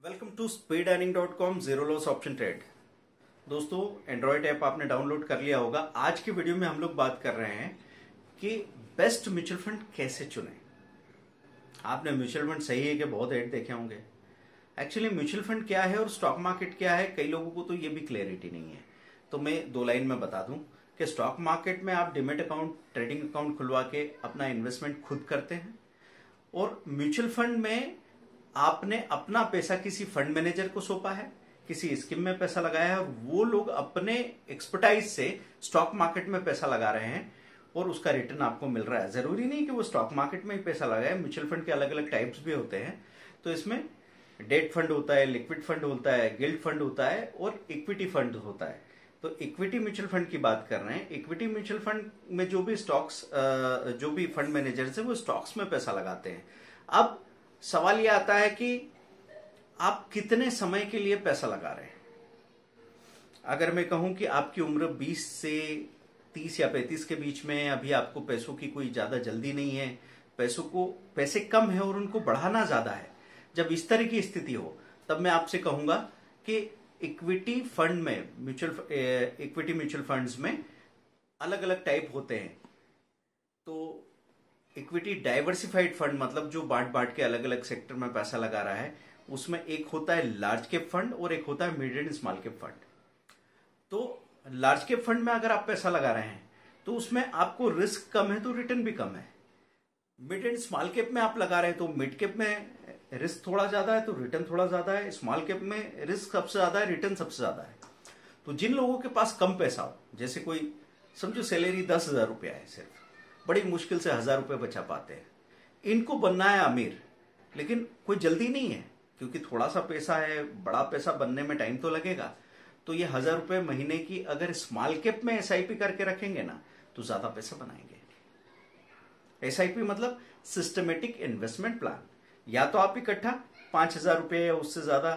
Welcome to speedearning.com zero loss option trade. दोस्तों, Android app आपने download कर लिया होगा। आज की वीडियो में हम लोग बात कर रहे हैं कि बेस्ट म्यूचुअल फंड कैसे चुनें। आपने म्यूचुअल फंड सही है कि बहुत ऐड देखे होंगे। एक्चुअली म्यूचुअल फंड क्या है और स्टॉक मार्केट क्या है, कई लोगों को तो ये भी क्लैरिटी नहीं है। तो मैं 2 लाइन में बता दूं कि स्टॉक मार्केट में आप डिमेट अकाउंट, ट्रेडिंग अकाउंट खुलवा के अपना इन्वेस्टमेंट खुद करते हैं, और म्यूचुअल फंड में आपने अपना पैसा किसी फंड मैनेजर को सौंपा है, किसी स्कीम में पैसा लगाया है, और वो लोग अपने एक्सपर्टाइज से स्टॉक मार्केट में पैसा लगा रहे हैं और उसका रिटर्न आपको मिल रहा है। जरूरी नहीं कि वो स्टॉक मार्केट में ही पैसा लगाए, म्यूचुअल फंड के अलग अलग टाइप्स भी होते हैं। तो इसमें डेट फंड होता है, लिक्विड फंड होता है, गिल्ड फंड होता है और इक्विटी फंड होता है। तो इक्विटी म्यूचुअल फंड की बात कर रहे हैं। इक्विटी म्यूचुअल फंड में जो भी स्टॉक्स, जो भी फंड मैनेजर्स है वो स्टॉक्स में पैसा लगाते हैं। अब सवाल यह आता है कि आप कितने समय के लिए पैसा लगा रहे हैं। अगर मैं कहूं कि आपकी उम्र 20 से 30 या 35 के बीच में है, अभी आपको पैसों की कोई ज्यादा जल्दी नहीं है, पैसे कम है और उनको बढ़ाना ज्यादा है, जब इस तरह की स्थिति हो, तब मैं आपसे कहूंगा कि इक्विटी फंड में, इक्विटी म्यूचुअल फंड्स में अलग अलग टाइप होते हैं। तो इक्विटी डाइवर्सिफाइड फंड मतलब जो बांट बांट के अलग अलग सेक्टर में पैसा लगा रहा है, उसमें एक होता है लार्ज कैप फंड और एक होता है mid and small cap fund. तो लार्ज कैप फंड में अगर आप पैसा लगा रहे हैं तो उसमें आपको रिस्क कम है तो रिटर्न भी कम है। मिड एंड स्मॉल कैप में आप लगा रहे हैं तो मिड कैप में रिस्क थोड़ा ज्यादा है तो रिटर्न थोड़ा ज्यादा है, स्मॉल कैप में रिस्क सबसे ज्यादा है, रिटर्न सबसे ज्यादा है। तो जिन लोगों के पास कम पैसा हो, जैसे कोई समझो सैलरी 10,000 रुपया है, सिर्फ बड़ी मुश्किल से 1,000 रुपये बचा पाते हैं, इनको बनना है अमीर, लेकिन कोई जल्दी नहीं है क्योंकि थोड़ा सा पैसा है, बड़ा पैसा बनने में टाइम तो लगेगा। तो ये 1,000 रुपये महीने की अगर स्मॉल कैप में एसआईपी करके रखेंगे ना तो ज्यादा पैसा बनाएंगे। एसआईपी मतलब सिस्टमेटिक इन्वेस्टमेंट प्लान। या तो आप इकट्ठा 5,000 रुपये या उससे ज्यादा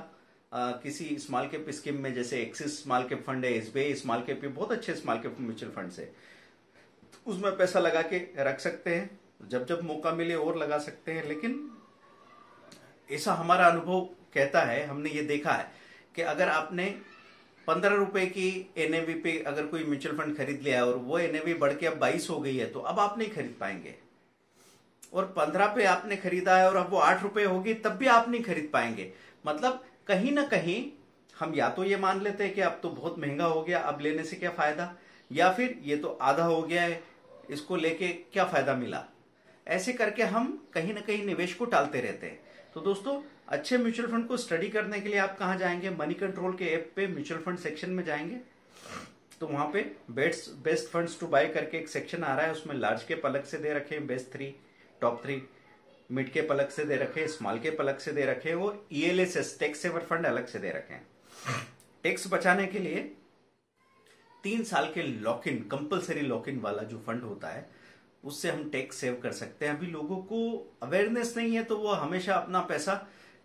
किसी स्मॉल कैप स्कीम में, जैसे एक्सिस स्मॉल कैप फंड है, एसबीआई स्मॉल कैप, बहुत अच्छे स्मॉल कैप म्यूचुअल फंड है, उसमें पैसा लगा के रख सकते हैं, जब जब मौका मिले और लगा सकते हैं। लेकिन ऐसा हमारा अनुभव कहता है, हमने ये देखा है कि अगर आपने 15 रुपए की एनएवी पे अगर कोई म्यूचुअल फंड खरीद लिया और वो एनएवी बढ़ के अब 22 हो गई है तो अब आप नहीं खरीद पाएंगे, और 15 पे आपने खरीदा है और अब वो 8 रुपए होगी तब भी आप नहीं खरीद पाएंगे। मतलब कहीं ना कहीं हम या तो ये मान लेते हैं कि अब तो बहुत महंगा हो गया, अब लेने से क्या फायदा, या फिर ये तो आधा हो गया है, इसको लेके क्या फायदा मिला। ऐसे करके हम कहीं ना कहीं निवेश को टालते रहते हैं। तो दोस्तों, अच्छे म्यूचुअल फंड को स्टडी करने के लिए आप कहां जाएंगे? मनी कंट्रोल के ऐप पे म्यूचुअल फंड सेक्शन में जाएंगे तो वहां पे बेस्ट फंड्स टू बाय करके एक सेक्शन आ रहा है, उसमें लार्ज कैप अलग से दे रखे हैं, बेस्ट 3, टॉप 3, मिड कैप अलग से दे रखे हैं, स्मॉल कैप अलग से दे रखे हैं, और ईएलएसएस टैक्स सेवर फंड अलग से दे रखे हैं। टैक्स बचाने के लिए 3 साल के lock in, compulsory lock in वाला जो फंड होता है, उससे हम टैक्स सेव कर सकते हैं। अभी लोगों को अवेयरनेस नहीं है तो वो हमेशा अपना पैसा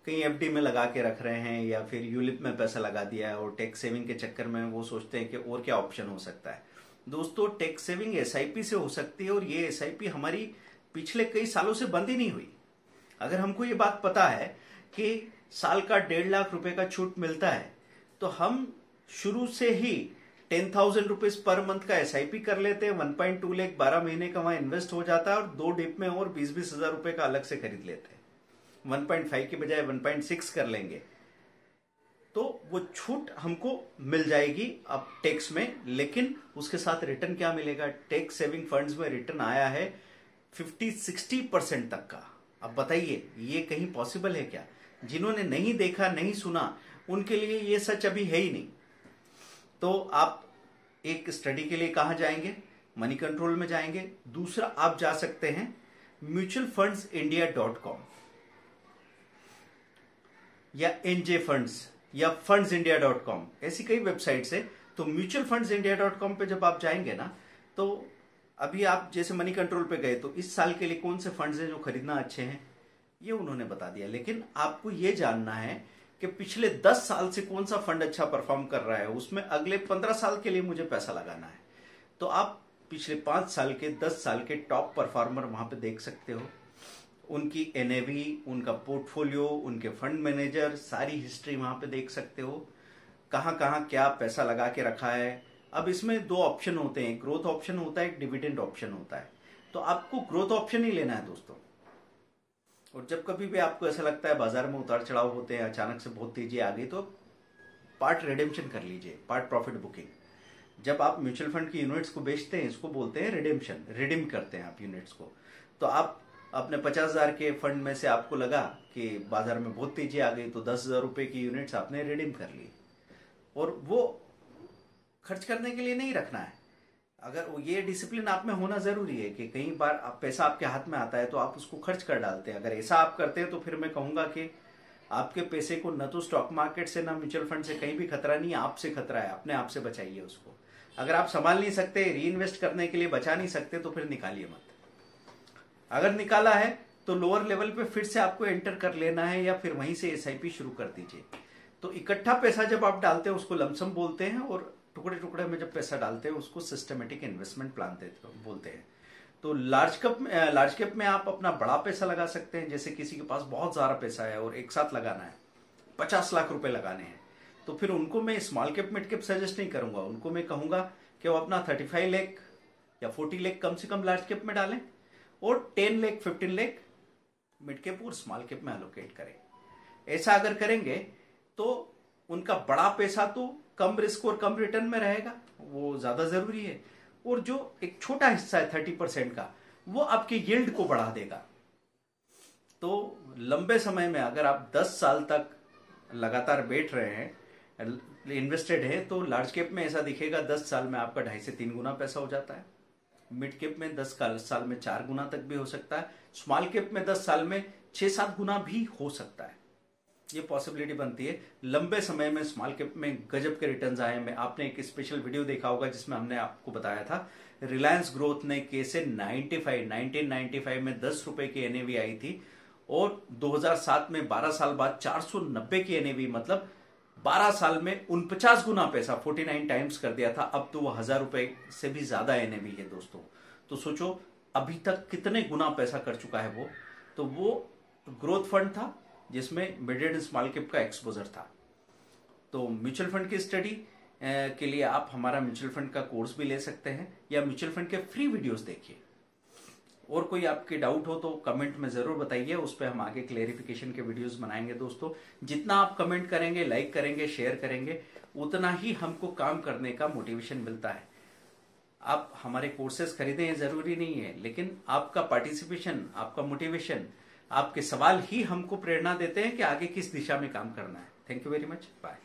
कहीं एफडी में लगा के रख रहे हैं या फिर यूलिप में पैसा लगा दिया है, और टैक्स सेविंग के चक्कर में वो सोचते हैं कि और क्या ऑप्शन हो सकता है। दोस्तों, टैक्स सेविंग एसआईपी से हो सकती है, और ये एसआईपी हमारी पिछले कई सालों से बंद ही नहीं हुई। अगर हमको ये बात पता है कि साल का 1.5 लाख रुपए का छूट मिलता है तो हम शुरू से ही 10,000 रुपीज पर मंथ का एसआईपी कर लेते हैं। 1.2 लाख 12 महीने का वहां इन्वेस्ट हो जाता है, और 2 डिप में और 20-20 हजार रुपए का अलग से खरीद लेते हैं। 1.5 की बजाय 1.6 कर लेंगे तो वो छूट हमको मिल जाएगी अब टैक्स में। लेकिन उसके साथ रिटर्न क्या मिलेगा? टैक्स सेविंग फंड्स में रिटर्न आया है 50-60% तक का। अब बताइए, ये कहीं पॉसिबल है क्या? जिन्होंने नहीं देखा, नहीं सुना, उनके लिए ये सच अभी है ही नहीं। तो आप एक स्टडी के लिए कहां जाएंगे? मनी कंट्रोल में जाएंगे। दूसरा, आप जा सकते हैं mutualfundsindia.com या एनजे फंड्स या fundsindia.com, ऐसी कई वेबसाइट्स है। तो mutualfundsindia.com पे जब आप जाएंगे ना, तो अभी आप जैसे मनी कंट्रोल पे गए तो इस साल के लिए कौन से फंड्स हैं जो खरीदना अच्छे हैं, ये उन्होंने बता दिया। लेकिन आपको ये जानना है कि पिछले 10 साल से कौन सा फंड अच्छा परफॉर्म कर रहा है, उसमें अगले 15 साल के लिए मुझे पैसा लगाना है। तो आप पिछले 5 साल के, 10 साल के टॉप परफॉर्मर वहां पे देख सकते हो, उनकी एनएवी, उनका पोर्टफोलियो, उनके फंड मैनेजर, सारी हिस्ट्री वहां पे देख सकते हो, कहाँ कहाँ क्या पैसा लगा के रखा है। अब इसमें दो ऑप्शन होते हैं, ग्रोथ ऑप्शन होता है, एक डिविडेंड ऑप्शन होता है। तो आपको ग्रोथ ऑप्शन ही लेना है दोस्तों। और जब कभी भी आपको ऐसा लगता है बाजार में उतार चढ़ाव होते हैं, अचानक से बहुत तेजी आ गई, तो पार्ट रिडेम्पशन कर लीजिए, पार्ट प्रॉफिट बुकिंग। जब आप म्यूचुअल फंड की यूनिट्स को बेचते हैं, इसको बोलते हैं रिडेम्पशन, रिडीम करते हैं आप यूनिट्स को। तो आप अपने 50,000 के फंड में से आपको लगा कि बाजार में बहुत तेजी आ गई, तो 10,000 रुपए की यूनिट्स आपने रिडीम कर ली, और वो खर्च करने के लिए नहीं रखना है। अगर ये डिसिप्लिन आप में होना जरूरी है कि कई बार आप पैसा आपके हाथ में आता है तो आप उसको खर्च कर डालते हैं। अगर ऐसा आप करते हैं तो फिर मैं कहूंगा कि आपके पैसे को न तो स्टॉक मार्केट से, न म्यूचुअल फंड से कहीं भी खतरा नहीं है, आपसे खतरा है। अपने आप से बचाइए उसको। अगर आप संभाल नहीं सकते, री इन्वेस्ट करने के लिए बचा नहीं सकते, तो फिर निकालिए मत। अगर निकाला है तो लोअर लेवल पे फिर से आपको एंटर कर लेना है, या फिर वहीं से एसआईपी शुरू कर दीजिए। तो इकट्ठा पैसा जब आप डालते हैं उसको लमसम बोलते हैं, और टुकड़े टुकड़े में जब पैसा डालते हैं उसको सिस्टमेटिक इन्वेस्टमेंट प्लान बोलते हैं। तो लार्ज कैप में आप अपना बड़ा पैसा लगा सकते हैं। जैसे किसी के पास बहुत ज्यादा पैसा है और एक साथ लगाना है, 50 लाख रुपए लगाने हैं, तो फिर उनको मैं small cap mid cap suggest नहीं करूंगा। उनको मैं कहूंगा कि वो अपना 35 लाख या 40 लाख कम से कम लार्ज कैप में डालें, और 10 लाख 15 लाख मिड कैप और स्मॉल कैप में एलोकेट करें। ऐसा अगर करेंगे तो उनका बड़ा पैसा तो कम रिस्क और कम रिटर्न में रहेगा, वो ज्यादा जरूरी है। और जो एक छोटा हिस्सा है 30% का, वो आपके यील्ड को बढ़ा देगा। तो लंबे समय में अगर आप 10 साल तक लगातार बैठ रहे हैं, इन्वेस्टेड है, तो लार्ज कैप में ऐसा दिखेगा 10 साल में आपका 2.5 से 3 गुना पैसा हो जाता है। मिड कैप में 10 साल में 4 गुना तक भी हो सकता है। स्मॉल कैप में 10 साल में 6-7 गुना भी हो सकता है। ये पॉसिबिलिटी बनती है। लंबे समय में स्मॉल कैप में गजब के रिटर्न्स आए। में आपने एक स्पेशल वीडियो देखा होगा जिसमें हमने आपको बताया था रिलायंस ग्रोथ ने कैसे 1995 में 10 रुपए की एनएवी आई थी, और 2007 में 12 साल बाद 490 की एनएवी, मतलब 12 साल में 49 गुना पैसा, 49 टाइम्स कर दिया था। अब तो वो 1000 रुपए से भी ज्यादा एनएवी है दोस्तों। तो सोचो अभी तक कितने गुना पैसा कर चुका है वो। तो वो ग्रोथ फंड था जिसमें मिड एंड स्मॉल कैप का एक्सपोजर था। तो म्यूचुअल फंड की स्टडी के लिए आप हमारा म्यूचुअल फंड का कोर्स भी ले सकते हैं, या म्यूचुअल फंड के फ्री वीडियोस देखिए। और कोई आपके डाउट हो तो कमेंट में जरूर बताइए, उस पर हम आगे क्लेरिफिकेशन के वीडियोस बनाएंगे दोस्तों। जितना आप कमेंट करेंगे, लाइक करेंगे, शेयर करेंगे, उतना ही हमको काम करने का मोटिवेशन मिलता है। आप हमारे कोर्सेज खरीदें ये जरूरी नहीं है, लेकिन आपका पार्टिसिपेशन, आपका मोटिवेशन, आपके सवाल ही हमको प्रेरणा देते हैं कि आगे किस दिशा में काम करना है। Thank you very much, bye.